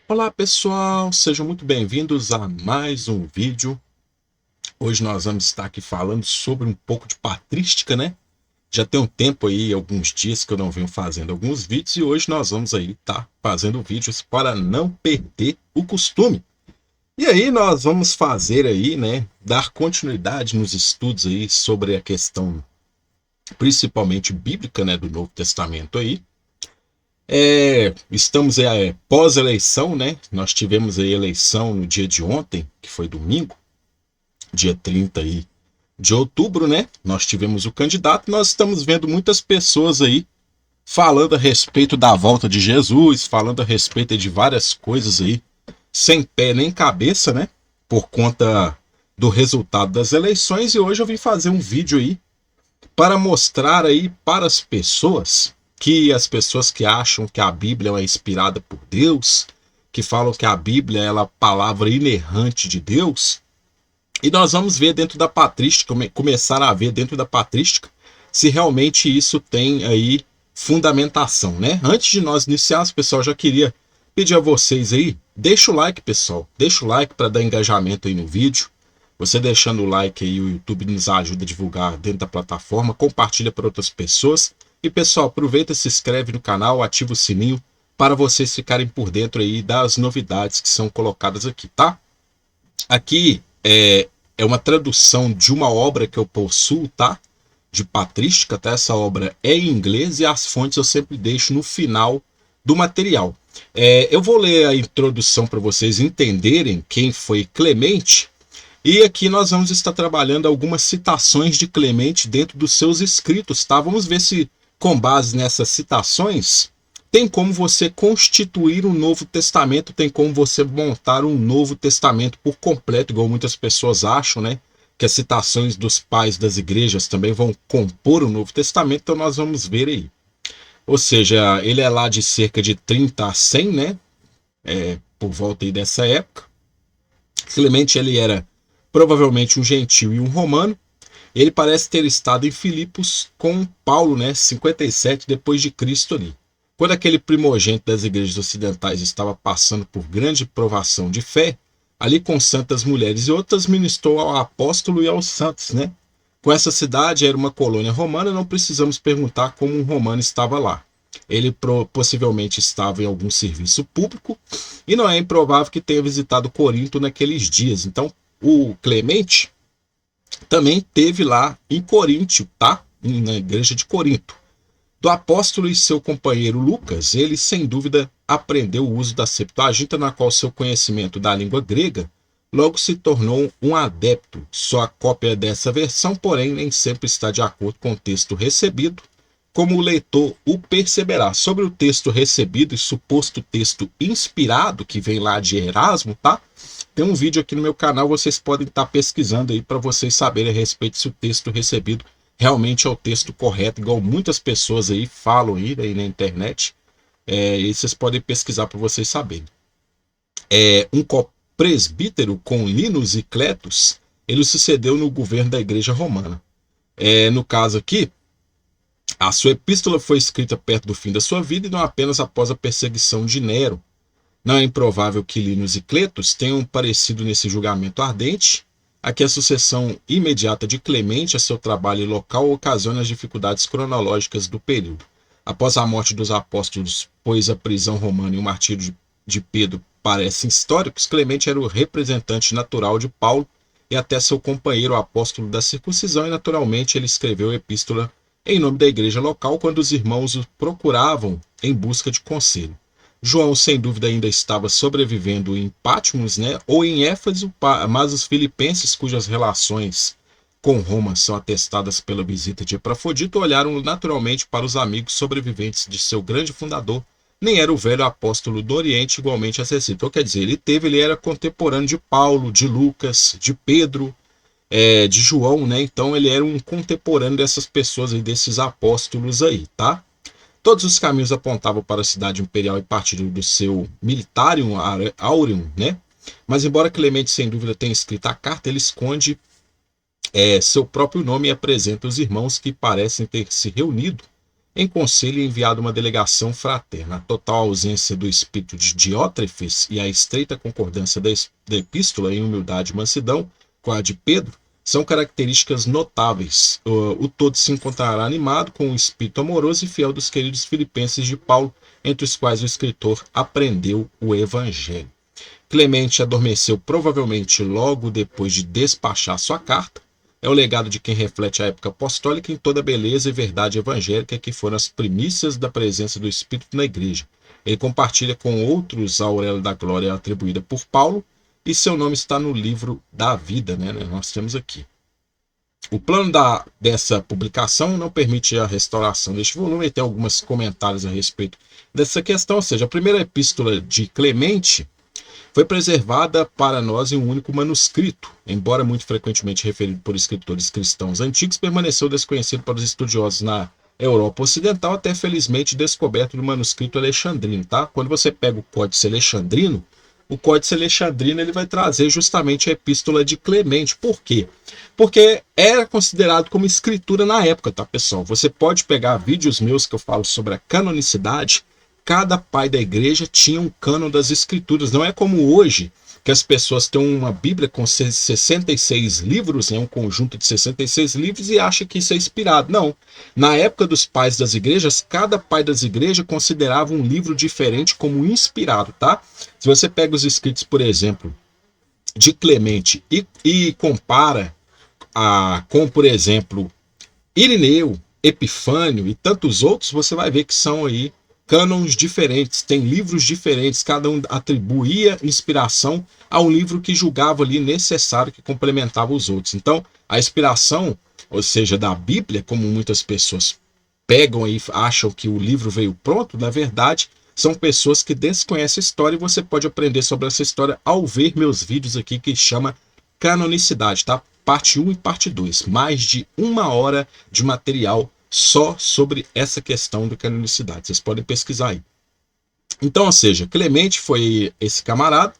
Olá pessoal, sejam muito bem-vindos a mais um vídeo. Hoje nós vamos estar aqui falando sobre um pouco de patrística, né? Já tem um tempo aí, alguns dias que eu não venho fazendo alguns vídeos e hoje nós vamos aí estar fazendo vídeos para não perder o costume. E aí nós vamos fazer aí, né, dar continuidade nos estudos aí sobre a questão principalmente bíblica, né, do Novo Testamento aí. Estamos pós-eleição, né? Nós tivemos a eleição no dia de ontem, que foi domingo, dia 30 aí de outubro, né? Nós tivemos o candidato, nós estamos vendo muitas pessoas aí falando a respeito da volta de Jesus, falando a respeito de várias coisas aí, sem pé nem cabeça, né? Por conta do resultado das eleições, e hoje eu vim fazer um vídeo aí para mostrar aí para as pessoas que acham que a Bíblia é inspirada por Deus, que falam que a Bíblia é a palavra inerrante de Deus, e nós vamos ver dentro da patrística, começar a ver dentro da patrística, se realmente isso tem aí fundamentação, né? Antes de nós iniciarmos, pessoal, já queria pedir a vocês aí, deixa o like, pessoal, deixa o like para dar engajamento aí no vídeo. Você deixando o like aí, o YouTube nos ajuda a divulgar dentro da plataforma, compartilha para outras pessoas. E pessoal, aproveita, se inscreve no canal, ativa o sininho para vocês ficarem por dentro aí das novidades que são colocadas aqui, tá? Aqui é uma tradução de uma obra que eu possuo, tá? De patrística, tá? Essa obra é em inglês e as fontes eu sempre deixo no final do material. Eu vou ler a introdução para vocês entenderem quem foi Clemente. E aqui nós vamos estar trabalhando algumas citações de Clemente dentro dos seus escritos, tá? Vamos ver se, com base nessas citações, tem como você constituir um Novo Testamento, tem como você montar um Novo Testamento por completo, igual muitas pessoas acham, né? Que as citações dos pais das igrejas também vão compor o Novo Testamento, então nós vamos ver aí. Ou seja, ele é lá de cerca de 30 a 100, né? Por volta aí dessa época. Clemente, ele era provavelmente um gentil e um romano. Ele parece ter estado em Filipos com Paulo, né, 57 depois de Cristo ali. Quando aquele primogênito das igrejas ocidentais estava passando por grande provação de fé, ali com santas mulheres e outras ministrou ao apóstolo e aos santos, né? Com essa cidade era uma colônia romana, não precisamos perguntar como um romano estava lá. Ele possivelmente estava em algum serviço público e não é improvável que tenha visitado Corinto naqueles dias. Então, o Clemente também teve lá em Coríntio, tá? Na igreja de Corinto. Do apóstolo e seu companheiro Lucas, ele sem dúvida aprendeu o uso da Septuaginta, na qual seu conhecimento da língua grega logo se tornou um adepto. Sua cópia dessa versão, porém, nem sempre está de acordo com o texto recebido, como o leitor o perceberá. Sobre o texto recebido e suposto texto inspirado, que vem lá de Erasmo, tá? Tem um vídeo aqui no meu canal, vocês podem estar pesquisando aí para vocês saberem a respeito se o texto recebido realmente é o texto correto, igual muitas pessoas aí falam aí na internet. E vocês podem pesquisar para vocês saberem. Um presbítero com Linus e Cletus, ele sucedeu no governo da igreja romana. No caso aqui, a sua epístola foi escrita perto do fim da sua vida e não apenas após a perseguição de Nero. Não é improvável que Linus e Cletus tenham parecido nesse julgamento ardente. Aqui a sucessão imediata de Clemente a seu trabalho local ocasiona as dificuldades cronológicas do período. Após a morte dos apóstolos, pois a prisão romana e o martírio de Pedro parecem históricos, Clemente era o representante natural de Paulo e até seu companheiro o apóstolo da circuncisão, e naturalmente ele escreveu a epístola em nome da igreja local quando os irmãos o procuravam em busca de conselho. João, sem dúvida, ainda estava sobrevivendo em Patmos, né, ou em Éfeso, mas os filipenses, cujas relações com Roma são atestadas pela visita de Epafrodito, olharam naturalmente para os amigos sobreviventes de seu grande fundador. Nem era o velho apóstolo do Oriente igualmente acessível. Então, quer dizer, ele era contemporâneo de Paulo, de Lucas, de Pedro, de João, né? Então ele era um contemporâneo dessas pessoas aí, desses apóstolos aí, tá? Todos os caminhos apontavam para a cidade imperial e partiram do seu Militarium Aureum, né? Mas embora Clemente sem dúvida tenha escrito a carta, ele esconde seu próprio nome e apresenta os irmãos que parecem ter se reunido em conselho e enviado uma delegação fraterna. A total ausência do espírito de Diótrefes e a estreita concordância da epístola em humildade e mansidão com a de Pedro são características notáveis. O todo se encontrará animado com o espírito amoroso e fiel dos queridos filipenses de Paulo, entre os quais o escritor aprendeu o evangelho. Clemente adormeceu provavelmente logo depois de despachar sua carta. É o legado de quem reflete a época apostólica em toda a beleza e verdade evangélica que foram as primícias da presença do Espírito na igreja. Ele compartilha com outros a auréola da glória atribuída por Paulo e seu nome está no livro da vida, né? Nós temos aqui. O plano dessa publicação não permite a restauração deste volume e tem alguns comentários a respeito dessa questão, ou seja, a primeira epístola de Clemente foi preservada para nós em um único manuscrito, embora muito frequentemente referido por escritores cristãos antigos, permaneceu desconhecido para os estudiosos na Europa Ocidental, até felizmente descoberto no manuscrito alexandrino, tá? Quando você pega o Códice Alexandrino, o Códice Alexandrino ele vai trazer justamente a epístola de Clemente. Por quê? Porque era considerado como escritura na época, tá, pessoal? Você pode pegar vídeos meus que eu falo sobre a canonicidade. Cada pai da igreja tinha um cânon das escrituras. Não é como hoje, que as pessoas têm uma Bíblia com 66 livros, né, um conjunto de 66 livros, e acham que isso é inspirado. Não. Na época dos pais das igrejas, cada pai das igrejas considerava um livro diferente como inspirado, tá? Se você pega os escritos, por exemplo, de Clemente e compara com, por exemplo, Irineu, Epifânio e tantos outros, você vai ver que são aí cânons diferentes, tem livros diferentes, cada um atribuía inspiração a um livro que julgava ali necessário, que complementava os outros. Então, a inspiração, ou seja, da Bíblia, como muitas pessoas pegam e acham que o livro veio pronto, na verdade, são pessoas que desconhecem a história e você pode aprender sobre essa história ao ver meus vídeos aqui que chama Canonicidade, tá? Parte 1 e parte 2, mais de 1 hora de material só sobre essa questão da canonicidade. Vocês podem pesquisar aí. Então, ou seja, Clemente foi esse camarada,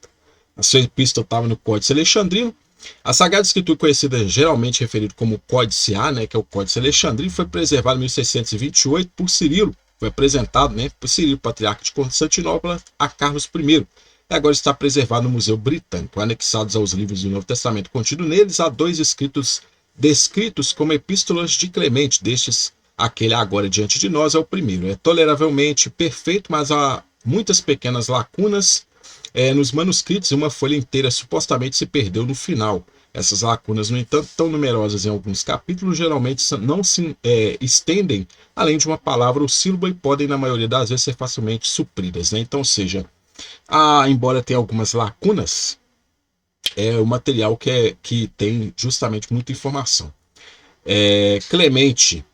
a sua epístola estava no Códice Alexandrino. A Sagrada Escritura, conhecida geralmente referido como Códice A, né, que é o Códice Alexandrino, foi preservado em 1628 por Cirilo, foi apresentado, né, por Cirilo, patriarca de Constantinopla, a Carlos I. E agora está preservado no Museu Britânico. Anexados aos livros do Novo Testamento contidos neles, há 2 escritos descritos como epístolas de Clemente. Destes, aquele agora diante de nós é o primeiro. É toleravelmente perfeito, mas há muitas pequenas lacunas nos manuscritos e uma folha inteira supostamente se perdeu no final. Essas lacunas, no entanto, tão numerosas em alguns capítulos, geralmente não se estendem além de uma palavra ou sílaba e podem, na maioria das vezes, ser facilmente supridas, né? Então, ou seja, embora tenha algumas lacunas, é o material que tem justamente muita informação. Clemente,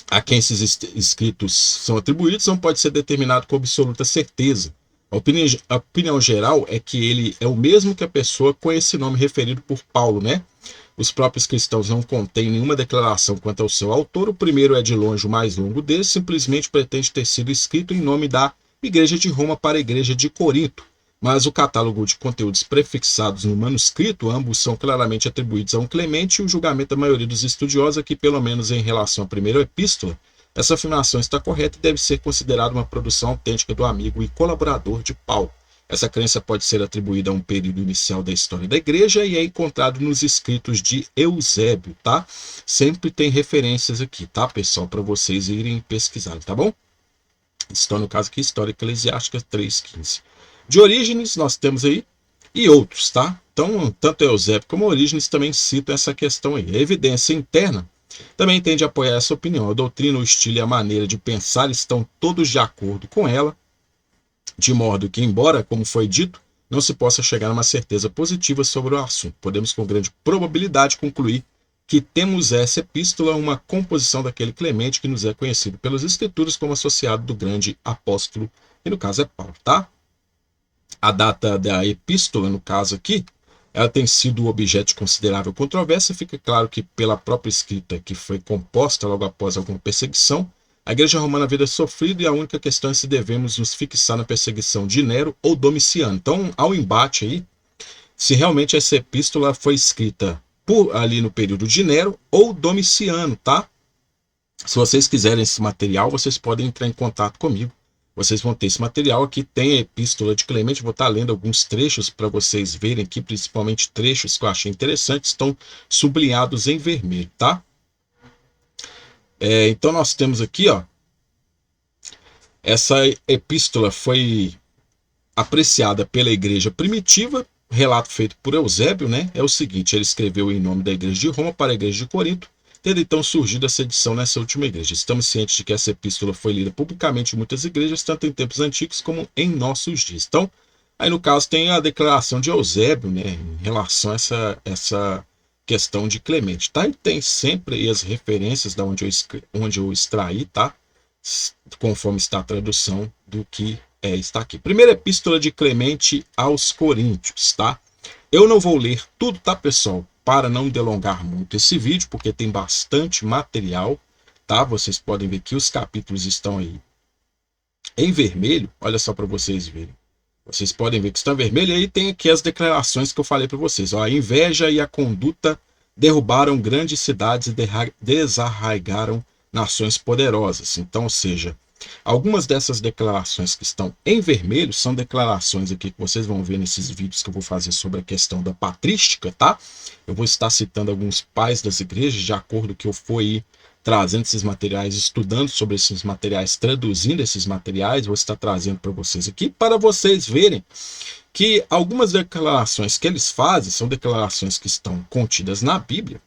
a quem esses escritos são atribuídos, não pode ser determinado com absoluta certeza. A opinião geral é que ele é o mesmo que a pessoa com esse nome referido por Paulo, né? Os próprios cristãos não contêm nenhuma declaração quanto ao seu autor. O primeiro é de longe o mais longo deles, simplesmente pretende ter sido escrito em nome da Igreja de Roma para a Igreja de Corinto. Mas o catálogo de conteúdos prefixados no manuscrito, ambos são claramente atribuídos a um Clemente, e o julgamento da maioria dos estudiosos é que, pelo menos em relação à primeira epístola, essa afirmação está correta e deve ser considerada uma produção autêntica do amigo e colaborador de Paulo. Essa crença pode ser atribuída a um período inicial da história da igreja e é encontrado nos escritos de Eusébio, tá? Sempre tem referências aqui, tá, pessoal? Para vocês irem pesquisar, tá bom? Estão, no caso aqui, História Eclesiástica 3,15. De Orígenes, nós temos aí, e outros, tá? Então, tanto Eusébio como Orígenes também citam essa questão aí. A evidência interna também tende a apoiar essa opinião. A doutrina, o estilo e a maneira de pensar estão todos de acordo com ela, de modo que, embora, como foi dito, não se possa chegar a uma certeza positiva sobre o assunto. Podemos com grande probabilidade concluir que temos essa epístola uma composição daquele Clemente que nos é conhecido pelas escrituras como associado do grande apóstolo, e no caso é Paulo, tá? A data da epístola, no caso aqui, ela tem sido objeto de considerável controvérsia. Fica claro que pela própria escrita que foi composta logo após alguma perseguição, a Igreja Romana havia sofrido, e a única questão é se devemos nos fixar na perseguição de Nero ou Domiciano. Então, há um embate aí, se realmente essa epístola foi escrita ali no período de Nero ou Domiciano, tá? Se vocês quiserem esse material, vocês podem entrar em contato comigo. Vocês vão ter esse material aqui, tem a Epístola de Clemente, vou estar lendo alguns trechos para vocês verem aqui, principalmente trechos que eu achei interessantes, estão sublinhados em vermelho, tá? Então nós temos aqui, ó, essa epístola foi apreciada pela igreja primitiva, relato feito por Eusébio, né? É o seguinte, ele escreveu em nome da igreja de Roma para a igreja de Corinto, tendo então surgido essa edição nessa última igreja. Estamos cientes de que essa epístola foi lida publicamente em muitas igrejas, tanto em tempos antigos como em nossos dias. Então, aí no caso tem a declaração de Eusébio, né, em relação a essa questão de Clemente, tá? E tem sempre aí as referências da onde eu extraí, tá? Conforme está a tradução do que está aqui. Primeira epístola de Clemente aos Coríntios, tá? Eu não vou ler tudo, tá, pessoal? Para não delongar muito esse vídeo, porque tem bastante material, tá? Vocês podem ver que os capítulos estão aí em vermelho, olha só para vocês verem. Vocês podem ver que estão em vermelho, e aí tem aqui as declarações que eu falei para vocês. Ó, a inveja e a conduta derrubaram grandes cidades e desarraigaram nações poderosas. Então, ou seja, algumas dessas declarações que estão em vermelho são declarações aqui que vocês vão ver nesses vídeos que eu vou fazer sobre a questão da patrística, tá? Eu vou estar citando alguns pais das igrejas, de acordo com o que eu for aí trazendo esses materiais, estudando sobre esses materiais, traduzindo esses materiais, vou estar trazendo para vocês aqui, para vocês verem que algumas declarações que eles fazem são declarações que estão contidas na Bíblia,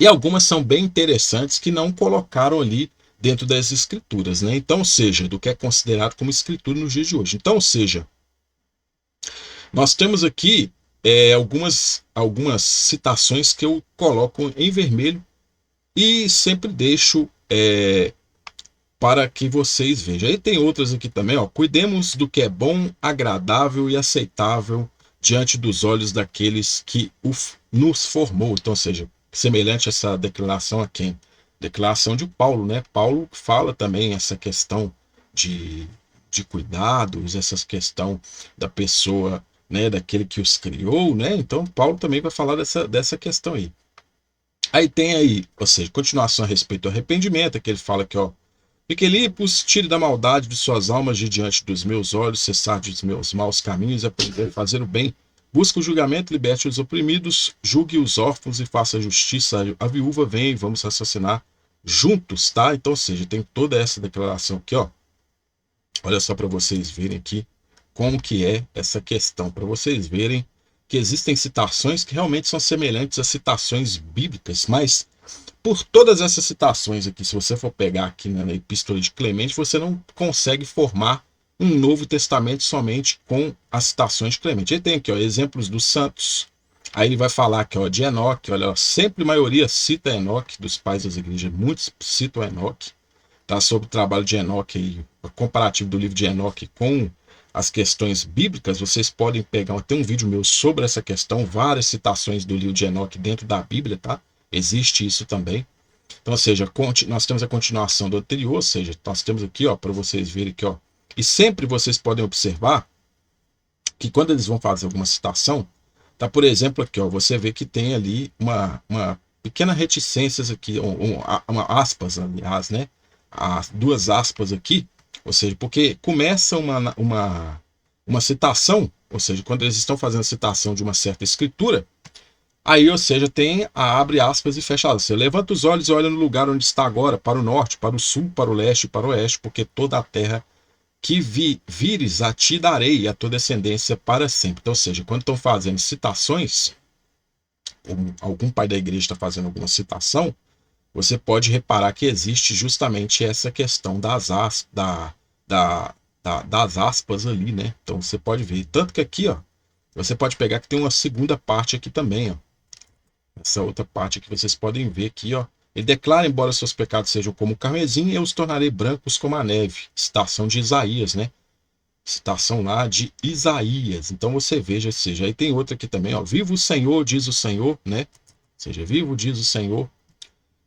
e algumas são bem interessantes que não colocaram ali dentro das escrituras, né? Então, ou seja, do que é considerado como escritura nos dias de hoje. Então, ou seja, nós temos aqui algumas citações que eu coloco em vermelho e sempre deixo para que vocês vejam. Aí tem outras aqui também, ó. Cuidemos do que é bom, agradável e aceitável diante dos olhos daqueles que nos formou. Então, ou seja, semelhante a essa declaração a quem? Declaração de Paulo, né? Paulo fala também essa questão de cuidados, essa questão da pessoa, né, daquele que os criou, né? Então, Paulo também vai falar dessa questão aí. Aí tem aí, ou seja, continuação a respeito do arrependimento, que ele fala que, ó, Fiquelipos, tire da maldade de suas almas de diante dos meus olhos, cessar dos meus maus caminhos e aprender a fazer o bem. Busque o julgamento, liberte os oprimidos, julgue os órfãos e faça justiça à viúva, venha e vamos raciocinar juntos, tá? Então, ou seja, tem toda essa declaração aqui, ó. Olha só para vocês verem aqui como que é essa questão, para vocês verem que existem citações que realmente são semelhantes a citações bíblicas, mas por todas essas citações aqui, se você for pegar aqui na Epístola de Clemente, você não consegue formar um Novo Testamento somente com as citações de Clemente. Ele tem aqui, ó, exemplos dos santos. Aí ele vai falar aqui, ó, de Enoque. Olha, sempre a maioria cita Enoque, dos pais das igrejas, muitos citam Enoque. Tá, sobre o trabalho de Enoque aí, o comparativo do livro de Enoque com as questões bíblicas, vocês podem pegar, tem um vídeo meu sobre essa questão, várias citações do livro de Enoque dentro da Bíblia, tá? Existe isso também. Então, ou seja, nós temos a continuação do anterior, ou seja, nós temos aqui, ó, para vocês verem aqui, ó, e sempre vocês podem observar que quando eles vão fazer alguma citação, tá, por exemplo, aqui, ó, você vê que tem ali uma pequena reticências aqui, uma aspas, aliás, né, as duas aspas aqui, ou seja, porque começa uma citação, ou seja, quando eles estão fazendo a citação de uma certa escritura, aí, ou seja, tem a abre aspas e fecha aspas. Você levanta os olhos e olha no lugar onde está agora, para o norte, para o sul, para o leste e para o oeste, porque toda a terra que vires a ti darei e a tua descendência para sempre. Então, ou seja, quando estão fazendo citações, algum pai da igreja está fazendo alguma citação, você pode reparar que existe justamente essa questão das aspas ali, né? Então você pode ver. Tanto que aqui, ó, você pode pegar que tem uma segunda parte aqui também, ó. Essa outra parte que vocês podem ver aqui, ó. Ele declara, embora seus pecados sejam como o carmesim, eu os tornarei brancos como a neve. Citação de Isaías, né? Citação lá de Isaías. Então você veja, seja, aí tem outra aqui também, ó. Viva o Senhor, diz o Senhor, né? Ou seja, vivo, diz o Senhor.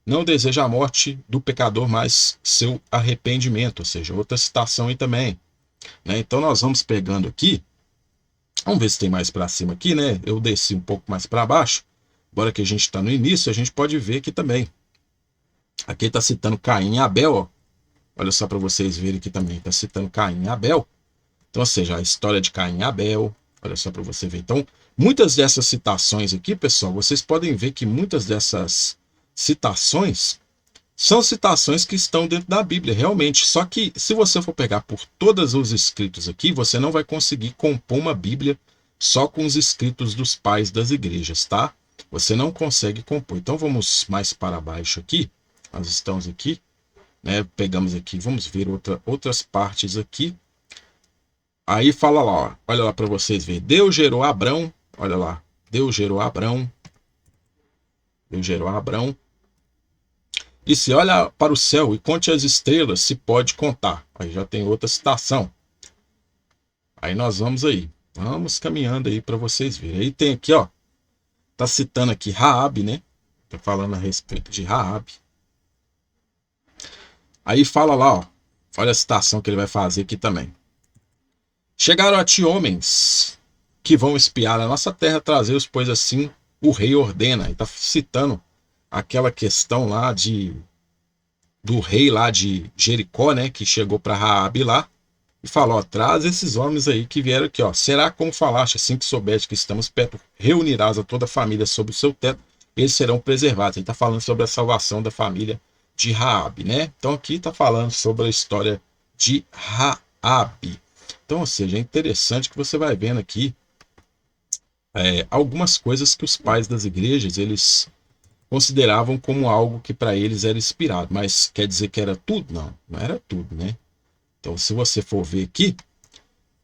Não deseja a morte do pecador, mas seu arrependimento. Ou seja, outra citação aí também, né? Então nós vamos pegando aqui. Vamos ver se tem mais para cima aqui, né? Eu desci um pouco mais para baixo. Agora que a gente está no início, a gente pode ver aqui também. Aqui está citando Caim e Abel, ó. Olha só para vocês verem aqui também. Está citando Caim e Abel. Então, ou seja, a história de Caim e Abel. Olha só para você ver. Então, muitas dessas citações aqui, pessoal, vocês podem ver que muitas dessas citações são citações que estão dentro da Bíblia, realmente. Só que, se você for pegar por todos os escritos aqui, você não vai conseguir compor uma Bíblia só com os escritos dos pais das igrejas, tá? Você não consegue compor. Então, vamos mais para baixo aqui. Nós estamos aqui, né? Pegamos aqui, vamos ver outras partes aqui. Aí fala lá, ó, olha lá para vocês verem. Deus gerou Abrão, olha lá. Deus gerou Abrão. Deus gerou Abrão. E se olha para o céu e conte as estrelas, se pode contar. Aí já tem outra citação. Aí nós vamos aí. Vamos caminhando aí para vocês verem. Aí tem aqui, ó. Tá citando aqui Raabe, né? Tá falando a respeito de Raabe. Aí fala lá, ó. Olha a citação que ele vai fazer aqui também. Chegaram a ti homens que vão espiar a nossa terra, trazer-os, pois assim o rei ordena. E tá citando aquela questão lá do rei lá de Jericó, né, que chegou para Raabe lá e falou, ó, traz esses homens aí que vieram aqui, ó. Será como falaste, assim que souberes que estamos perto, reunirás a toda a família sob o seu teto, eles serão preservados. Ele tá falando sobre a salvação da família de Raabe, né? Então aqui tá falando sobre a história de Raabe. Então, ou seja, é interessante que você vai vendo aqui algumas coisas que os pais das igrejas, eles consideravam como algo que para eles era inspirado. Mas quer dizer que era tudo? Não, não era tudo, né? Então, se você for ver aqui,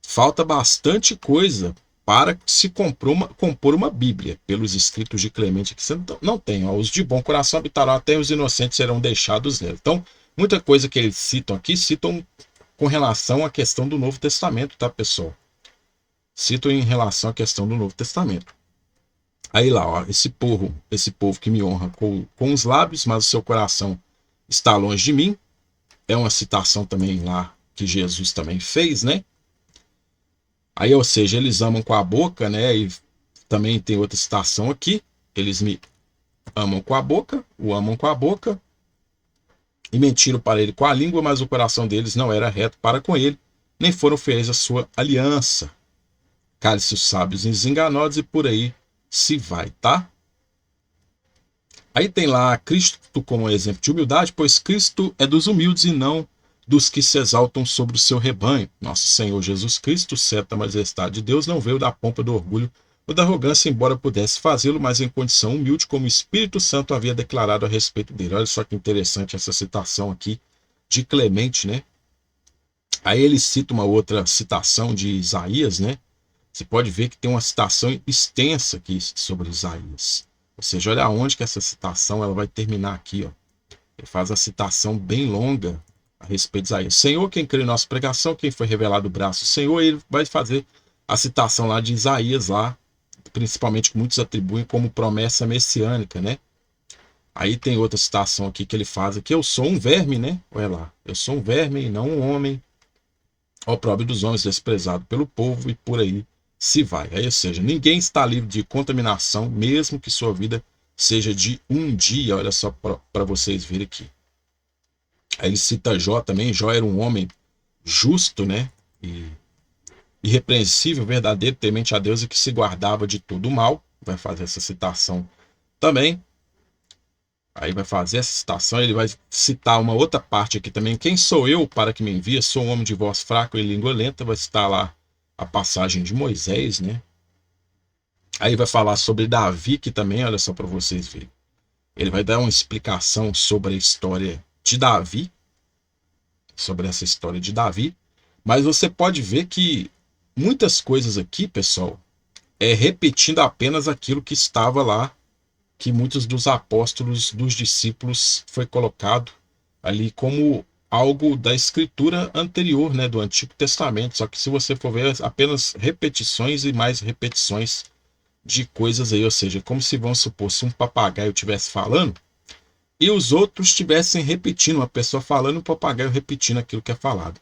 falta bastante coisa para se compor uma Bíblia. Pelos escritos de Clemente, que você não tem. Ó, os de bom coração habitarão, até os inocentes serão deixados nele. Então, muita coisa que eles citam aqui, citam com relação à questão do Novo Testamento, tá, pessoal? Citam em relação à questão do Novo Testamento. Aí lá, ó, esse povo que me honra com os lábios, mas o seu coração está longe de mim. É uma citação também lá que Jesus também fez, né? Aí, ou seja, eles amam com a boca, né? E também tem outra citação aqui. Eles me amam com a boca, o amam com a boca, e mentiram para ele com a língua, mas o coração deles não era reto para com ele, nem foram fiéis à sua aliança. Cale-se os sábios e os enganosos, e por aí se vai, tá? Aí tem lá Cristo como exemplo de humildade, pois Cristo é dos humildes e não dos que se exaltam sobre o seu rebanho. Nosso Senhor Jesus Cristo, certa majestade de Deus, não veio da pompa do orgulho ou da arrogância, embora pudesse fazê-lo, mas em condição humilde, como o Espírito Santo havia declarado a respeito dele. Olha só que interessante essa citação aqui de Clemente, né? Aí ele cita uma outra citação de Isaías, né? Você pode ver que tem uma citação extensa aqui sobre Isaías. Ou seja, olha aonde que essa citação ela vai terminar aqui, ó. Ele faz a citação bem longa a respeito de Isaías. Senhor, quem crê em nossa pregação, quem foi revelado o braço do Senhor, ele vai fazer a citação lá de Isaías lá, principalmente que muitos atribuem como promessa messiânica, né? Aí tem outra citação aqui que ele faz aqui, eu sou um verme, né? Olha lá, eu sou um verme e não um homem, opróbrio dos homens, desprezado pelo povo, e por aí se vai. Aí, ou seja, ninguém está livre de contaminação, mesmo que sua vida seja de um dia. Olha só para vocês verem aqui. Aí ele cita Jó também. Jó era um homem justo, né? E irrepreensível, verdadeiro, temente a Deus e que se guardava de todo o mal. Vai fazer essa citação também. Aí vai fazer essa citação, ele vai citar uma outra parte aqui também. Quem sou eu para que me envia? Sou um homem de voz fraca e língua lenta. Vai citar lá a passagem de Moisés, né? Aí vai falar sobre Davi, que também, olha só para vocês verem. Ele vai dar uma explicação sobre a história de Davi, sobre essa história de Davi. Mas você pode ver que muitas coisas aqui, pessoal, repetindo apenas aquilo que estava lá, que muitos dos apóstolos, dos discípulos, foi colocado ali como algo da escritura anterior, né, do Antigo Testamento. Só que se você for ver, apenas repetições e mais repetições de coisas aí, ou seja, como se, vamos supor, se um papagaio estivesse falando e os outros estivessem repetindo, uma pessoa falando e um papagaio repetindo aquilo que é falado.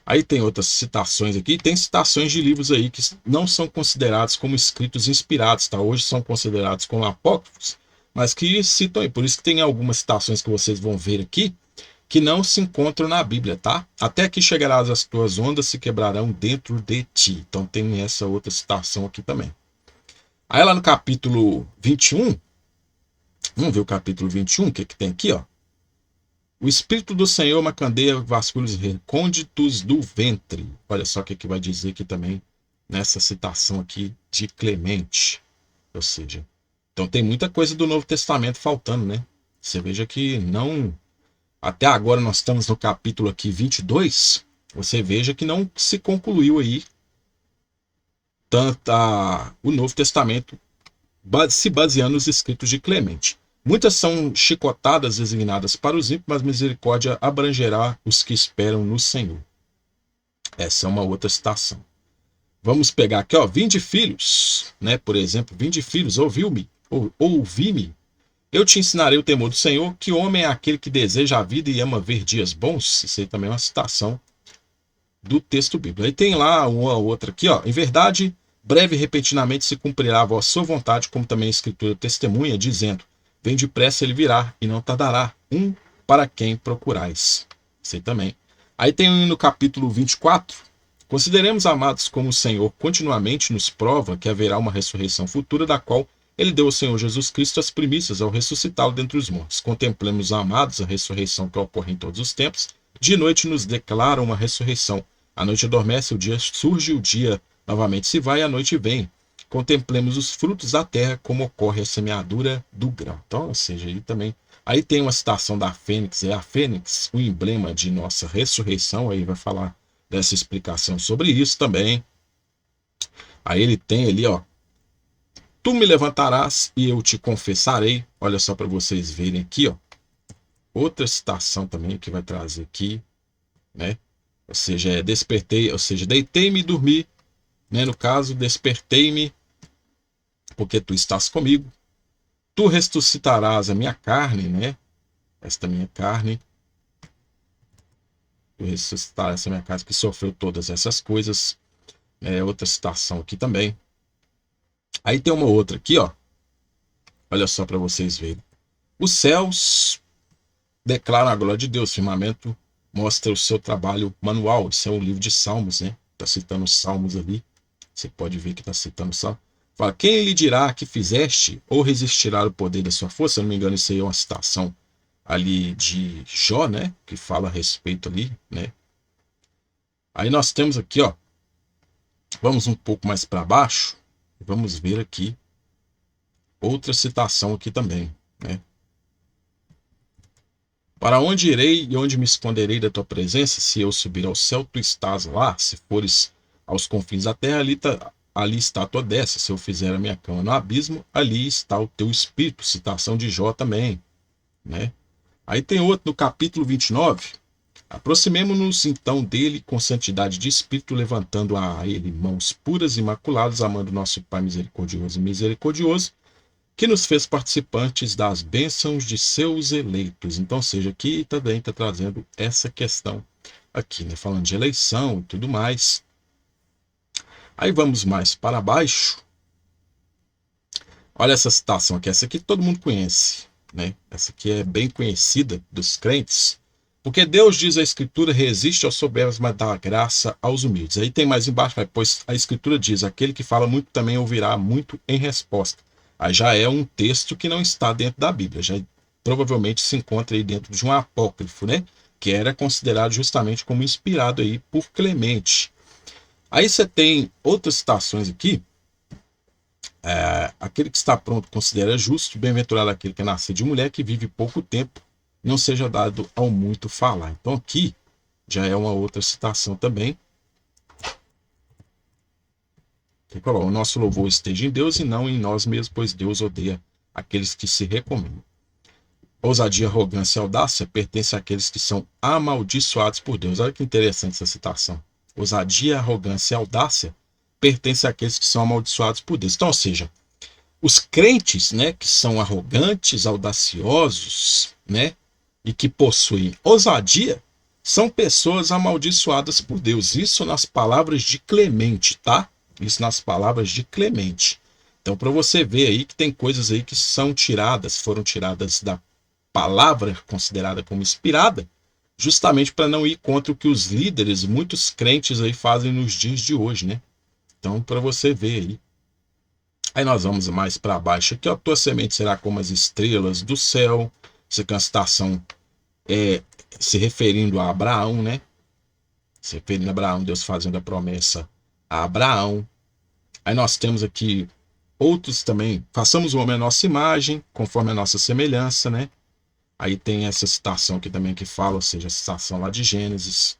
Aí tem outras citações aqui, tem citações de livros aí que não são considerados como escritos inspirados, tá? Hoje são considerados como apócrifos, mas que citam aí. Por isso que tem algumas citações que vocês vão ver aqui que não se encontram na Bíblia, tá? Até que chegarás as tuas ondas se quebrarão dentro de ti. Então tem essa outra citação aqui também. Aí lá no capítulo 21, vamos ver o capítulo 21, o que tem aqui, ó. O Espírito do Senhor macandeia vasculhos recônditos do ventre. Olha só o que vai dizer aqui também, nessa citação aqui de Clemente. Ou seja, então tem muita coisa do Novo Testamento faltando, né? Você veja que não... Até agora nós estamos no capítulo aqui 22. Você veja que não se concluiu aí o Novo Testamento se baseando nos escritos de Clemente. Muitas são chicotadas designadas para os ímpios, mas misericórdia abrangerá os que esperam no Senhor. Essa é uma outra citação. Vamos pegar aqui, ó, vinde filhos, né? Por exemplo, vinde filhos, ouvi-me, eu te ensinarei o temor do Senhor, que homem é aquele que deseja a vida e ama ver dias bons. Isso aí também é uma citação do texto bíblico. Aí tem lá uma outra aqui, ó, em verdade, breve e repentinamente se cumprirá a vossa vontade, como também a Escritura testemunha, dizendo, vem depressa, ele virá, e não tardará, para quem procurais. Isso aí também. Aí tem no capítulo 24, consideremos, amados, como o Senhor continuamente nos prova que haverá uma ressurreição futura, da qual ele deu ao Senhor Jesus Cristo as primícias ao ressuscitá-lo dentre os mortos. Contemplemos, amados, a ressurreição que ocorre em todos os tempos. De noite nos declara uma ressurreição. A noite adormece, o dia surge, o dia novamente se vai e a noite vem. Contemplemos os frutos da terra, como ocorre a semeadura do grão. Então, ou seja, aí também... Aí tem uma citação da Fênix, é a Fênix, o emblema de nossa ressurreição, aí vai falar dessa explicação sobre isso também. Aí ele tem ali, ó, tu me levantarás e eu te confessarei. Olha só para vocês verem aqui, ó. Outra citação também que vai trazer aqui, né? Ou seja, despertei, ou seja, deitei-me e dormi, né? No caso, despertei-me porque tu estás comigo. Tu ressuscitarás a minha carne, né? Esta minha carne. Tu ressuscitarás essa minha carne que sofreu todas essas coisas. Outra citação aqui também. Aí tem uma outra aqui, ó. Olha só para vocês verem. Os céus declaram a glória de Deus. O firmamento mostra o seu trabalho manual. Isso é um livro de Salmos, né? Está citando os Salmos ali. Você pode ver que está citando Salmos. Fala, quem lhe dirá que fizeste ou resistirá ao poder da sua força? Se eu não me engano, isso aí é uma citação ali de Jó, né? Que fala a respeito ali, né? Aí nós temos aqui, ó. Vamos um pouco mais para baixo. Vamos ver aqui outra citação aqui também, né? Para onde irei e onde me esconderei da tua presença? Se eu subir ao céu, tu estás lá. Se fores aos confins da terra, ali está a tua destra. Se eu fizer a minha cama no abismo, ali está o teu espírito. Citação de Jó também, né? Aí tem outro no capítulo 29. Aproximemo-nos então dele com santidade de espírito, levantando a ele mãos puras e imaculadas, amando nosso Pai misericordioso e misericordioso, que nos fez participantes das bênçãos de seus eleitos. Então, seja, aqui também está trazendo essa questão aqui, né? Falando de eleição e tudo mais. Aí vamos mais para baixo. Olha essa citação aqui, essa aqui todo mundo conhece, né? Essa aqui é bem conhecida dos crentes. Porque Deus, diz a Escritura, resiste aos soberbos, mas dá graça aos humildes. Aí tem mais embaixo, pois a Escritura diz, aquele que fala muito também ouvirá muito em resposta. Aí já é um texto que não está dentro da Bíblia, já provavelmente se encontra aí dentro de um apócrifo, né? Que era considerado justamente como inspirado aí por Clemente. Aí você tem outras citações aqui. Aquele que está pronto considera justo, bem-aventurado aquele que é nascido de mulher, que vive pouco tempo, não seja dado ao muito falar. Então aqui já é uma outra citação também. O nosso louvor esteja em Deus e não em nós mesmos, pois Deus odeia aqueles que se recomendam. Ousadia, arrogância e audácia pertencem àqueles que são amaldiçoados por Deus. Olha que interessante essa citação. Ousadia, arrogância e audácia pertencem àqueles que são amaldiçoados por Deus. Então, ou seja, os crentes, né, que são arrogantes, audaciosos, né, e que possuem ousadia, são pessoas amaldiçoadas por Deus. Isso nas palavras de Clemente, tá? Isso nas palavras de Clemente. Então, para você ver aí que tem coisas aí que foram tiradas da palavra considerada como inspirada, justamente para não ir contra o que os líderes, muitos crentes aí fazem nos dias de hoje, né? Então, para você ver aí. Aí nós vamos mais para baixo aqui, ó. Tua semente será como as estrelas do céu. Essa aqui é uma citação se referindo a Abraão, né? Se referindo a Abraão, Deus fazendo a promessa a Abraão. Aí nós temos aqui outros também. Façamos o homem a nossa imagem, conforme a nossa semelhança, né? Aí tem essa citação aqui também que fala, ou seja, a citação lá de Gênesis,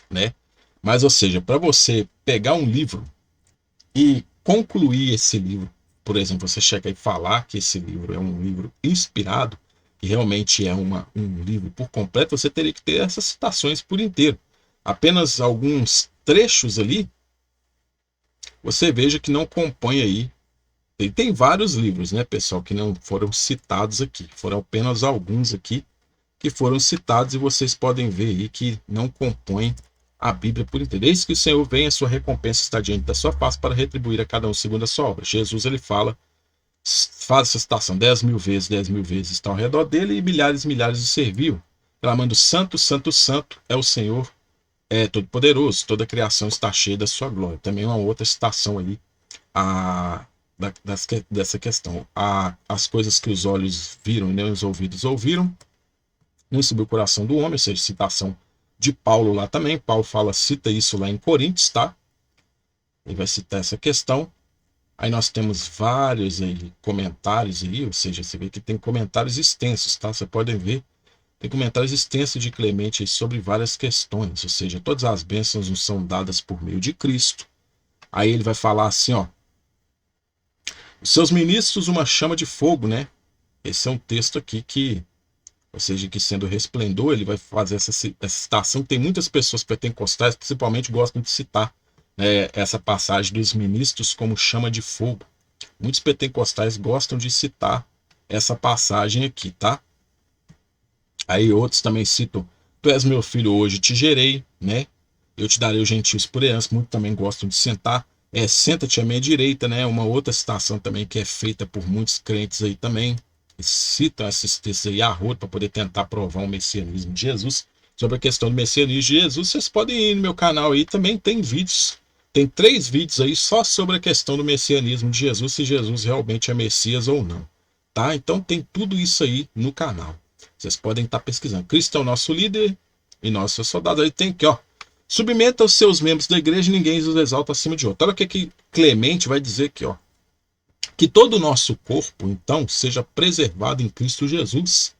né? Mas, ou seja, para você pegar um livro e concluir esse livro, por exemplo, você chegar e falar que esse livro é um livro inspirado, que realmente é um livro por completo, você teria que ter essas citações por inteiro. Apenas alguns trechos ali, você veja que não compõe aí. E tem vários livros, né, pessoal, que não foram citados aqui. Foram apenas alguns aqui que foram citados e vocês podem ver aí que não compõem a Bíblia por inteiro. Eis que o Senhor vem, a sua recompensa está diante da sua face para retribuir a cada um segundo a sua obra. Jesus, ele faz essa citação 10.000 vezes está ao redor dele e milhares e milhares de serviu, clamando: Santo, Santo, Santo é o Senhor, Todo-Poderoso, toda a criação está cheia da sua glória. Também uma outra citação ali dessa questão. As coisas que os olhos viram e nem os ouvidos ouviram, não subiu o coração do homem, ou seja, citação de Paulo lá também. Paulo cita isso lá em Coríntios, tá? Ele vai citar essa questão. Aí nós temos vários aí, comentários aí, ou seja, você vê que tem comentários extensos, tá? Você podem ver, tem comentários extensos de Clemente aí sobre várias questões, ou seja, todas as bênçãos nos são dadas por meio de Cristo. Aí ele vai falar assim, ó: os seus ministros uma chama de fogo, né? Esse é um texto aqui que, ou seja, que sendo resplendor, ele vai fazer essa citação. Tem muitas pessoas pentecostais, principalmente, gostam de citar, né, essa passagem dos ministros como chama de fogo. Muitos pentecostais gostam de citar essa passagem aqui, tá? Aí outros também citam: tu és meu filho, hoje te gerei, né? Eu te darei os gentios por herança. Muitos também gostam de sentar. Senta-te à minha direita, né? Uma outra citação também que é feita por muitos crentes aí também. Eles citam esses textos aí a rodo para poder tentar provar o messianismo de Jesus. Sobre a questão do messianismo de Jesus, vocês podem ir no meu canal aí, também tem vídeos. Tem 3 vídeos aí só sobre a questão do messianismo de Jesus, se Jesus realmente é Messias ou não, tá? Então tem tudo isso aí no canal. Vocês podem estar pesquisando. Cristo é o nosso líder e nós seus soldados. Aí tem aqui, ó: submeta os seus membros da igreja e ninguém os exalta acima de outro. Olha o que Clemente vai dizer aqui, ó: que todo o nosso corpo, então, seja preservado em Cristo Jesus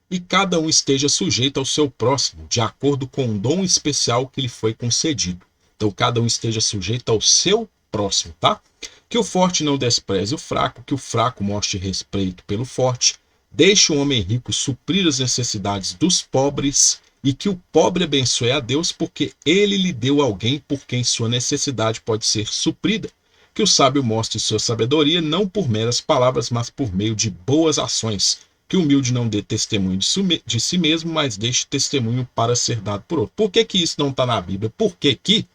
e cada um esteja sujeito ao seu próximo, de acordo com o dom especial que lhe foi concedido. Então, cada um esteja sujeito ao seu próximo, tá? Que o forte não despreze o fraco, que o fraco mostre respeito pelo forte, deixe o homem rico suprir as necessidades dos pobres e que o pobre abençoe a Deus, porque ele lhe deu alguém por quem sua necessidade pode ser suprida. Que o sábio mostre sua sabedoria não por meras palavras, mas por meio de boas ações. Que o humilde não dê testemunho de si mesmo, mas deixe testemunho para ser dado por outro. Por que isso não está na Bíblia? Porque aqui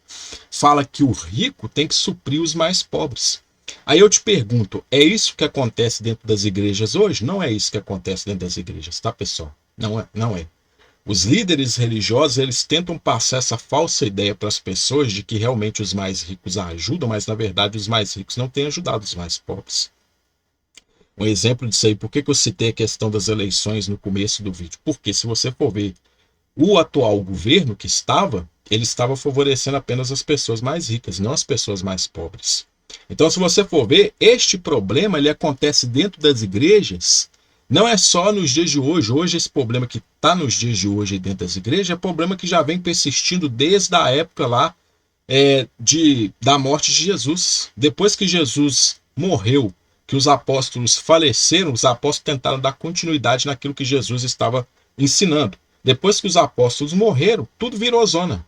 fala que o rico tem que suprir os mais pobres. Aí eu te pergunto, é isso que acontece dentro das igrejas hoje? Não é isso que acontece dentro das igrejas, tá, pessoal? Não é. Os líderes religiosos, eles tentam passar essa falsa ideia para as pessoas de que realmente os mais ricos ajudam, mas na verdade os mais ricos não têm ajudado os mais pobres. Um exemplo disso aí, por que eu citei a questão das eleições no começo do vídeo? Porque se você for ver o atual governo que ele estava favorecendo apenas as pessoas mais ricas, não as pessoas mais pobres. Então, se você for ver, este problema ele acontece dentro das igrejas. Não é só nos dias de hoje. Hoje, esse problema que está nos dias de hoje dentro das igrejas é problema que já vem persistindo desde a época lá da morte de Jesus. Depois que Jesus morreu, que os apóstolos faleceram, os apóstolos tentaram dar continuidade naquilo que Jesus estava ensinando. Depois que os apóstolos morreram, tudo virou zona.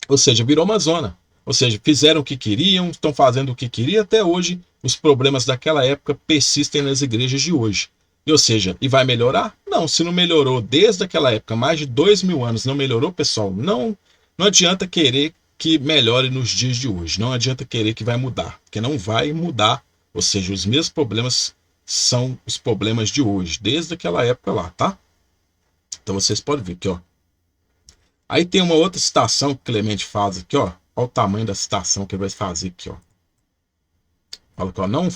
Ou seja, virou uma zona. Ou seja, fizeram o que queriam, estão fazendo o que queriam. Até hoje, os problemas daquela época persistem nas igrejas de hoje. Ou seja, e vai melhorar? Não, se não melhorou desde aquela época, mais de 2000 anos, não melhorou, pessoal, não adianta querer que melhore nos dias de hoje. Não adianta querer que vai mudar, porque não vai mudar Ou seja, os mesmos problemas são os problemas de hoje, desde aquela época lá, tá? Então vocês podem ver aqui, ó. Aí tem uma outra citação que Clemente faz aqui, ó. Olha o tamanho da citação que ele vai fazer aqui, ó. Fala que, ó, não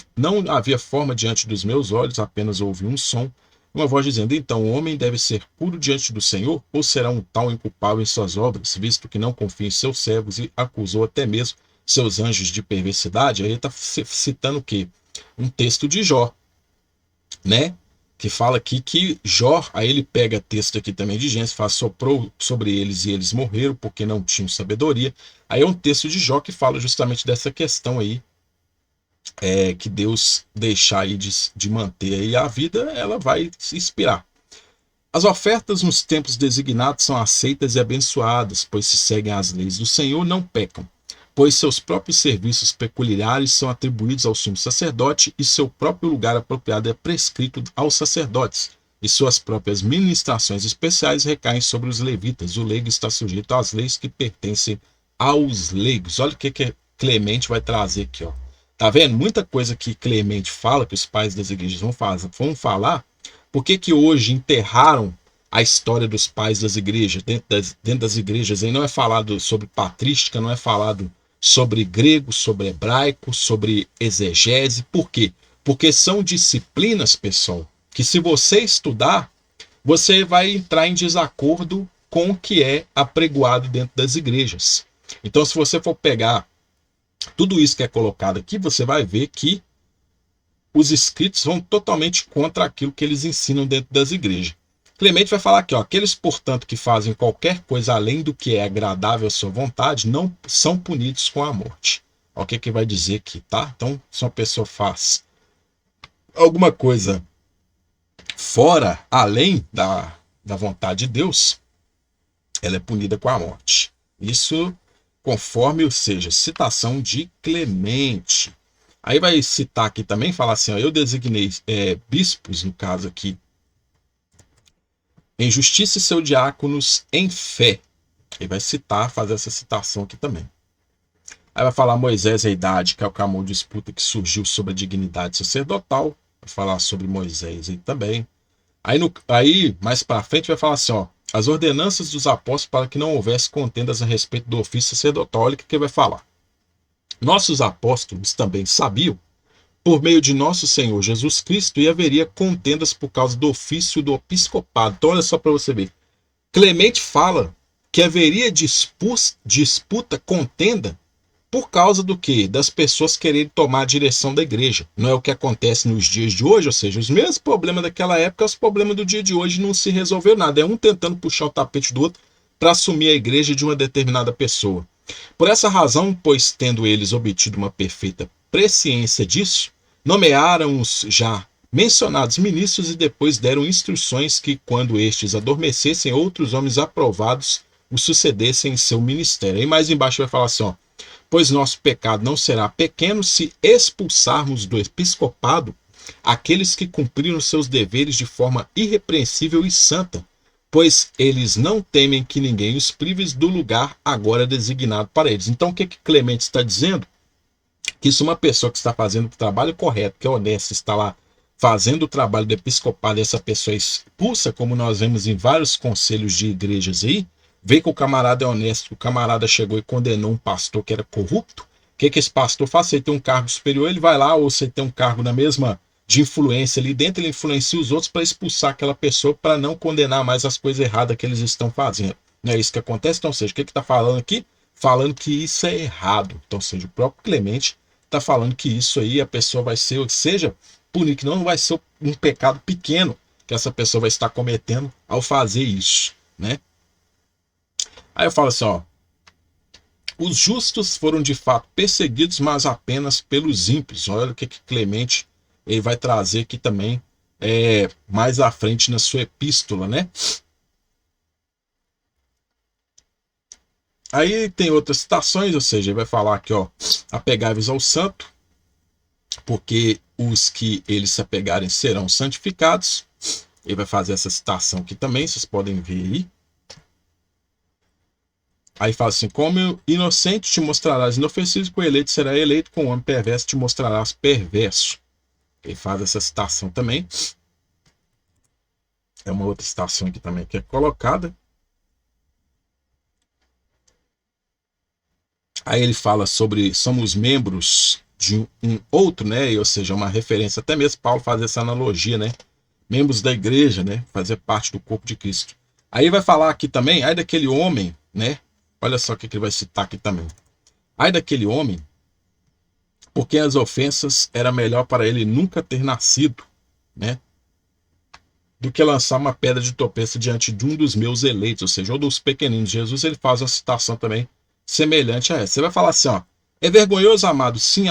havia forma diante dos meus olhos, apenas ouvi um som, uma voz dizendo: então o homem deve ser puro diante do Senhor, ou será um tal inculpável em suas obras, visto que não confia em seus servos e acusou até mesmo seus anjos de perversidade? Aí ele está citando o quê? Um texto de Jó, né? Que fala aqui que Jó, aí ele pega texto aqui também de Gênesis, fala: soprou sobre eles e eles morreram porque não tinham sabedoria. Aí é um texto de Jó que fala justamente dessa questão aí, que Deus deixar aí de manter aí a vida, ela vai se expirar. As ofertas nos tempos designados são aceitas e abençoadas, pois se seguem as leis do Senhor, não pecam, pois seus próprios serviços peculiares são atribuídos ao sumo sacerdote e seu próprio lugar apropriado é prescrito aos sacerdotes, e suas próprias ministrações especiais recaem sobre os levitas. O leigo está sujeito às leis que pertencem aos leigos. Olha o que Clemente vai trazer aqui, ó. Tá vendo? Muita coisa que Clemente fala, que os pais das igrejas vão falar. Por que hoje enterraram a história dos pais das igrejas? Dentro das igrejas aí não é falado sobre patrística, não é falado sobre grego, sobre hebraico, sobre exegese. Por quê? Porque são disciplinas, pessoal, que se você estudar, você vai entrar em desacordo com o que é apregoado dentro das igrejas. Então, se você for pegar tudo isso que é colocado aqui, você vai ver que os escritos vão totalmente contra aquilo que eles ensinam dentro das igrejas. Clemente vai falar aqui, ó: aqueles, portanto, que fazem qualquer coisa além do que é agradável à sua vontade, não são punidos com a morte. Olha o que vai dizer aqui, tá? Então, se uma pessoa faz alguma coisa fora, além da vontade de Deus, ela é punida com a morte. Isso conforme, ou seja, citação de Clemente. Aí vai citar aqui também, falar assim, ó: eu designei bispos, no caso aqui, em justiça e seus diáconos em fé. Aí vai citar, fazer essa citação aqui também. Aí vai falar Moisés e a idade, que é o clamor de disputa que surgiu sobre a dignidade sacerdotal. Vai falar sobre Moisés aí também. Aí mais para frente vai falar assim, ó: as ordenanças dos apóstolos para que não houvesse contendas a respeito do ofício sacerdotal. Olha o que ele vai falar. Nossos apóstolos também sabiam, por meio de nosso Senhor Jesus Cristo, e haveria contendas por causa do ofício do episcopado. Então olha só para você ver. Clemente fala que haveria disputa, contenda, por causa do quê? Das pessoas quererem tomar a direção da igreja. Não é o que acontece nos dias de hoje, ou seja, os mesmos problemas daquela época, os problemas do dia de hoje, não se resolveu nada. É um tentando puxar o tapete do outro para assumir a igreja de uma determinada pessoa. Por essa razão, pois tendo eles obtido uma perfeita presciência disso, nomearam os já mencionados ministros e depois deram instruções que, quando estes adormecessem, outros homens aprovados os sucedessem em seu ministério. Aí mais embaixo vai falar assim, ó: pois nosso pecado não será pequeno se expulsarmos do episcopado aqueles que cumpriram seus deveres de forma irrepreensível e santa, pois eles não temem que ninguém os prive do lugar agora designado para eles. Então o que Clemente está dizendo? Que se uma pessoa que está fazendo o trabalho correto, que é honesta, está lá fazendo o trabalho do episcopado, e essa pessoa é expulsa, como nós vemos em vários conselhos de igrejas aí, vê que o camarada é honesto, o camarada chegou e condenou um pastor que era corrupto, o que esse pastor faz? Se ele tem um cargo superior, ele vai lá, ou se ele tem um cargo na mesma de influência ali dentro, ele influencia os outros para expulsar aquela pessoa, para não condenar mais as coisas erradas que eles estão fazendo. Não é isso que acontece? Então, ou seja, o que está falando aqui? Falando que isso é errado. Então, ou seja, o próprio Clemente está falando que isso aí a pessoa vai ser, ou seja, punir, que não vai ser um pecado pequeno que essa pessoa vai estar cometendo ao fazer isso, né? Aí eu falo assim, ó: os justos foram de fato perseguidos, mas apenas pelos ímpios. Olha o que Clemente ele vai trazer aqui também, mais à frente na sua epístola, né? Aí tem outras citações, ou seja, ele vai falar aqui, ó: apegai-vos ao santo, porque os que eles se apegarem serão santificados. Ele vai fazer essa citação aqui também, vocês podem ver aí. Aí fala assim, como inocente te mostrarás inofensivo, com o eleito será eleito, com o homem perverso te mostrarás perverso. Ele faz essa citação também. É uma outra citação aqui também que é colocada. Aí ele fala sobre somos membros de um outro, né? Ou seja, uma referência, até mesmo Paulo faz essa analogia, né? Membros da igreja, né? Fazer parte do corpo de Cristo. Aí vai falar aqui também, aí daquele homem, né? Olha só o que ele vai citar aqui também. Aí daquele homem, porque as ofensas era melhor para ele nunca ter nascido, né? Do que lançar uma pedra de tropeço diante de um dos meus eleitos, ou seja, ou dos pequeninos. Jesus ele faz uma citação também semelhante a essa. Você vai falar assim, ó, é vergonhoso, amado, sim,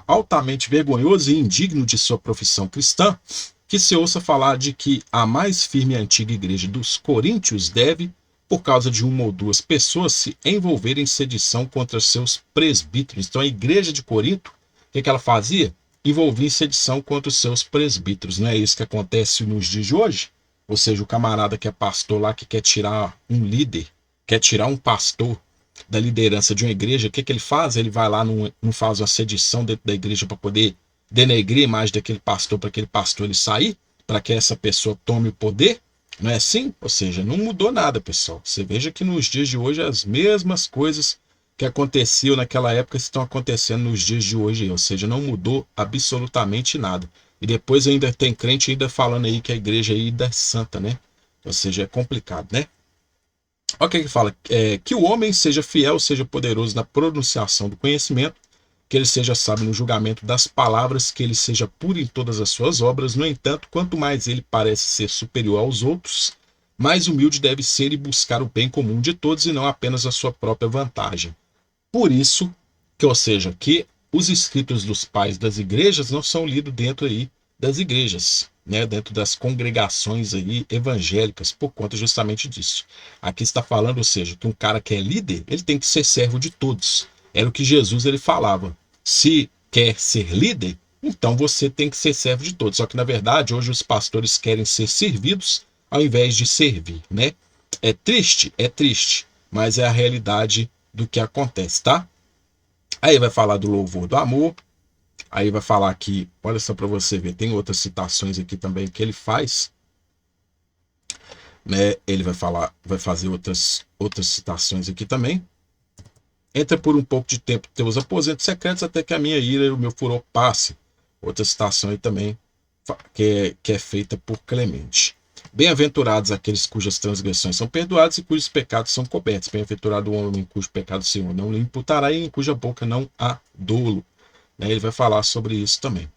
altamente vergonhoso e indigno de sua profissão cristã, que se ouça falar de que a mais firme e antiga igreja dos coríntios deve, por causa de uma ou duas pessoas, se envolver em sedição contra seus presbíteros. Então a igreja de Corinto, o que ela fazia? Envolvia em sedição contra os seus presbíteros. Não é isso que acontece nos dias de hoje? Ou seja, o camarada que é pastor lá, que quer tirar um líder, quer tirar um pastor da liderança de uma igreja, o que ele faz? Ele vai lá, não faz uma sedição dentro da igreja para poder denegrir a imagem daquele pastor, para aquele pastor ele sair, para que essa pessoa tome o poder. Não é assim? Ou seja, não mudou nada, pessoal. Você veja que nos dias de hoje as mesmas coisas que aconteciam naquela época estão acontecendo nos dias de hoje. Ou seja, não mudou absolutamente nada. E depois ainda tem crente ainda falando aí que a igreja ainda é santa, né? Ou seja, é complicado, né? Olha o que ele fala. Que o homem seja fiel, seja poderoso na pronunciação do conhecimento, que ele seja sábio no julgamento das palavras, que ele seja puro em todas as suas obras. No entanto, quanto mais ele parece ser superior aos outros, mais humilde deve ser e buscar o bem comum de todos e não apenas a sua própria vantagem. Por isso, ou seja, que os escritos dos pais das igrejas não são lidos dentro aí das igrejas, né, dentro das congregações aí evangélicas, por conta justamente disso. Aqui está falando, ou seja, que um cara que é líder, ele tem que ser servo de todos. Era o que Jesus ele falava. Se quer ser líder, então você tem que ser servo de todos. Só que na verdade, hoje os pastores querem ser servidos ao invés de servir, né? É triste, mas é a realidade do que acontece, tá? Aí vai falar do louvor do amor. Aí vai falar aqui, olha só para você ver, tem outras citações aqui também que ele faz, né? Ele vai falar, vai fazer outras citações aqui também. Entra por um pouco de tempo teus aposentos secretos até que a minha ira e o meu furor passe. Outra citação aí também que é feita por Clemente. Bem-aventurados aqueles cujas transgressões são perdoadas e cujos pecados são cobertos. Bem-aventurado o homem cujo pecado o Senhor não lhe imputará e em cuja boca não há dolo. Ele vai falar sobre isso também.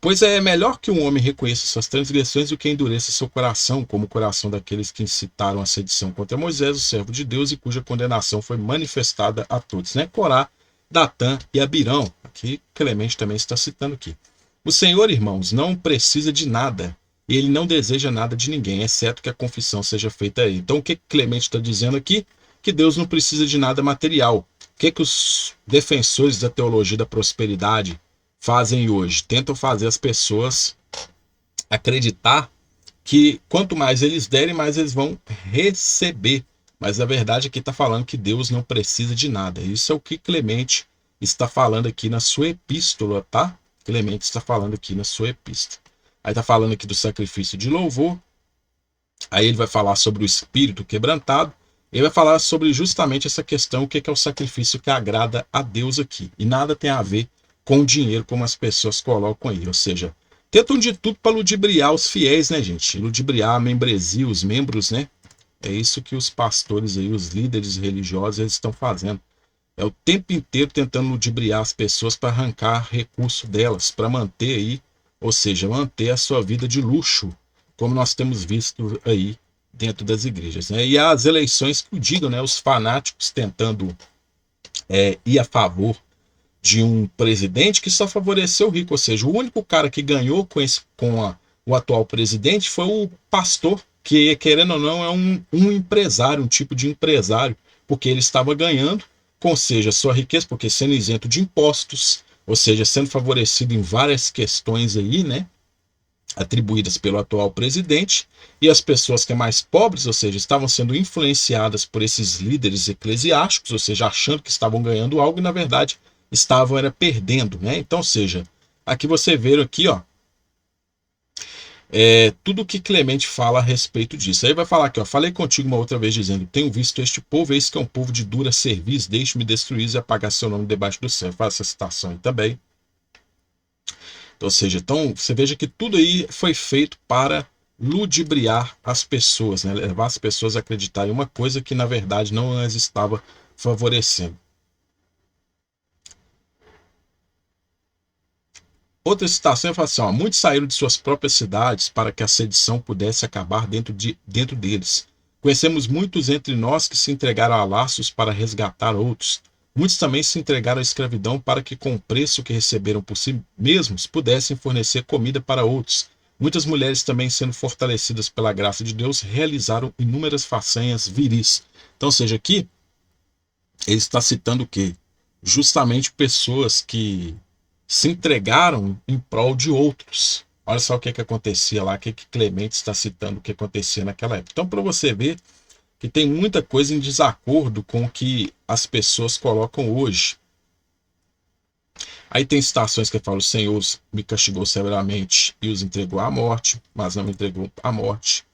Pois é melhor que um homem reconheça suas transgressões do que endureça seu coração, como o coração daqueles que incitaram a sedição contra Moisés, o servo de Deus, e cuja condenação foi manifestada a todos, né? Corá, Datã e Abirão. Aqui Clemente também está citando aqui. O Senhor, irmãos, não precisa de nada, e ele não deseja nada de ninguém, exceto que a confissão seja feita a ele. Então o que Clemente está dizendo aqui? Que Deus não precisa de nada material. O que os defensores da teologia da prosperidade fazem hoje? Tentam fazer as pessoas acreditar que quanto mais eles derem, mais eles vão receber. Mas a verdade aqui está falando que Deus não precisa de nada. Isso é o que Clemente está falando aqui na sua epístola, tá? Clemente está falando aqui na sua epístola. Aí está falando aqui do sacrifício de louvor. Aí ele vai falar sobre o espírito quebrantado. Ele vai falar sobre justamente essa questão, o que é o sacrifício que agrada a Deus aqui. E nada tem a ver com o dinheiro, como as pessoas colocam aí. Ou seja, tentam de tudo para ludibriar os fiéis, né, gente? Ludibriar a membresia, os membros, né? É isso que os pastores aí, os líderes religiosos, eles estão fazendo. É o tempo inteiro tentando ludibriar as pessoas para arrancar recurso delas, para manter aí, ou seja, manter a sua vida de luxo, como nós temos visto aí dentro das igrejas, né? E as eleições que o digam, né? Os fanáticos tentando ir a favor de um presidente que só favoreceu o rico, ou seja, o único cara que ganhou o atual presidente foi o pastor, que querendo ou não é um empresário, um tipo de empresário, porque ele estava ganhando, ou seja, sua riqueza, porque sendo isento de impostos, ou seja, sendo favorecido em várias questões aí, né? atribuídas pelo atual presidente, e as pessoas que são mais pobres, ou seja, estavam sendo influenciadas por esses líderes eclesiásticos, ou seja, achando que estavam ganhando algo e na verdade estavam era perdendo, né? Então, ou seja, aqui você vê aqui, ó, tudo que Clemente fala a respeito disso. Aí vai falar aqui, ó, falei contigo uma outra vez dizendo, tenho visto este povo, eis que é um povo de dura cerviz, deixe-me destruir e apagar seu nome debaixo do céu. Faz essa citação aí também. Ou seja, então você veja que tudo aí foi feito para ludibriar as pessoas, né? Levar as pessoas a acreditar em uma coisa que na verdade não as estava favorecendo. Outra citação é assim, ó, muitos saíram de suas próprias cidades para que a sedição pudesse acabar dentro deles. Conhecemos muitos entre nós que se entregaram a laços para resgatar outros. Muitos também se entregaram à escravidão para que, com o preço que receberam por si mesmos, pudessem fornecer comida para outros. Muitas mulheres também, sendo fortalecidas pela graça de Deus, realizaram inúmeras façanhas viris. Então, ou seja, aqui ele está citando o quê? Justamente pessoas que se entregaram em prol de outros. Olha só o que acontecia lá, o que Clemente está citando, o que acontecia naquela época. Então, para você ver que tem muita coisa em desacordo com o que as pessoas colocam hoje. Aí tem citações que falam, o Senhor me castigou severamente e os entregou à morte, mas não me entregou à morte.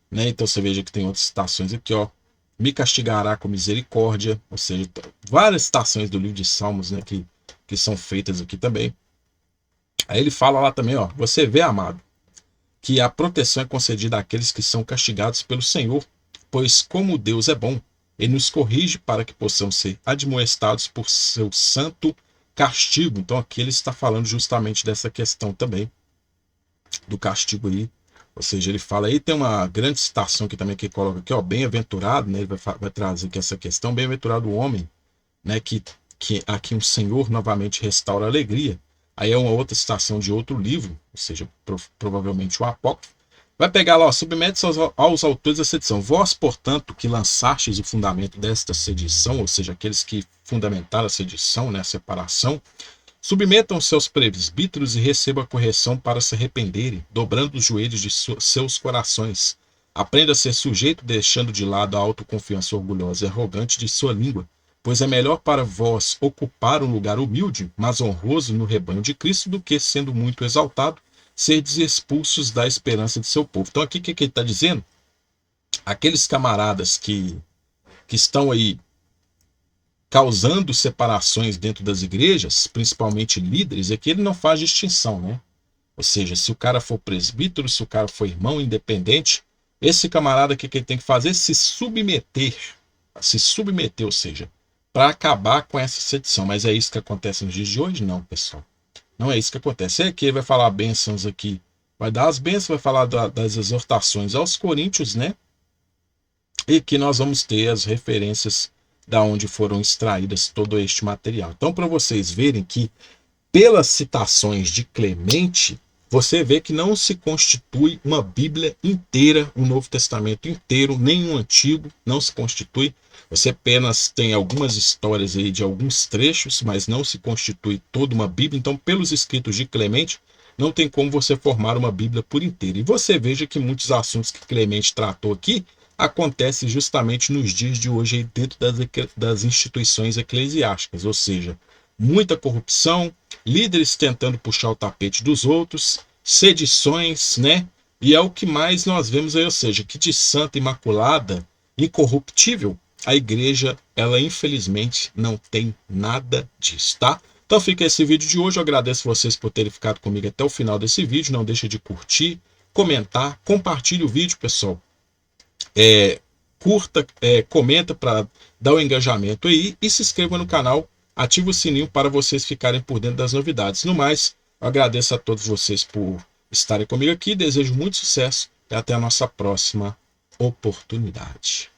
Né? Então você veja que tem outras citações aqui, ó. Me castigará com misericórdia, ou seja, várias citações do livro de Salmos, né, que são feitas aqui também. Aí ele fala lá também, ó, você vê, amado, que a proteção é concedida àqueles que são castigados pelo Senhor, pois como Deus é bom, ele nos corrige para que possamos ser admoestados por seu santo castigo. Então aqui ele está falando justamente dessa questão também, do castigo aí. Ou seja, ele fala aí, tem uma grande citação aqui também que ele coloca aqui, ó, bem-aventurado, né, ele vai trazer aqui essa questão, bem-aventurado o homem, né, que aqui um Senhor novamente restaura a alegria. Aí é uma outra citação de outro livro, ou seja, provavelmente o Apócrifo. Vai pegar lá, ó, submete-se aos autores da sedição. Vós, portanto, que lançastes o fundamento desta sedição, ou seja, aqueles que fundamentaram a sedição, né, a separação, submetam seus presbíteros e recebam a correção para se arrependerem, dobrando os joelhos de seus corações. Aprenda a ser sujeito, deixando de lado a autoconfiança orgulhosa e arrogante de sua língua, pois é melhor para vós ocupar um lugar humilde, mas honroso no rebanho de Cristo, do que, sendo muito exaltado, seres expulsos da esperança de seu povo. Então aqui o que ele está dizendo? Aqueles camaradas que estão aí causando separações dentro das igrejas, principalmente líderes, é que ele não faz distinção, né? Ou seja, se o cara for presbítero, se o cara for irmão independente, esse camarada que ele tem que fazer é se submeter, ou seja, para acabar com essa sedição. Mas é isso que acontece nos dias de hoje? Não, pessoal. Não é isso que acontece. É aqui ele vai falar bênçãos aqui, vai dar as bênçãos, vai falar das exortações aos coríntios, né? E que nós vamos ter as referências da onde foram extraídas todo este material. Então, para vocês verem que, pelas citações de Clemente, você vê que não se constitui uma Bíblia inteira, um Novo Testamento inteiro, nem um Antigo, não se constitui. Você apenas tem algumas histórias aí de alguns trechos, mas não se constitui toda uma Bíblia. Então, pelos escritos de Clemente, não tem como você formar uma Bíblia por inteira. E você veja que muitos assuntos que Clemente tratou aqui acontece justamente nos dias de hoje dentro das instituições eclesiásticas, ou seja, muita corrupção, líderes tentando puxar o tapete dos outros, sedições, né? E é o que mais nós vemos aí, ou seja, que de santa, imaculada, incorruptível, a igreja, ela infelizmente não tem nada disso, tá? Então fica esse vídeo de hoje, eu agradeço vocês por terem ficado comigo até o final desse vídeo, não deixa de curtir, comentar, compartilhe o vídeo, pessoal. Curta, comenta para dar o engajamento aí e se inscreva no canal, ative o sininho para vocês ficarem por dentro das novidades. No mais, eu agradeço a todos vocês por estarem comigo aqui, desejo muito sucesso e até a nossa próxima oportunidade.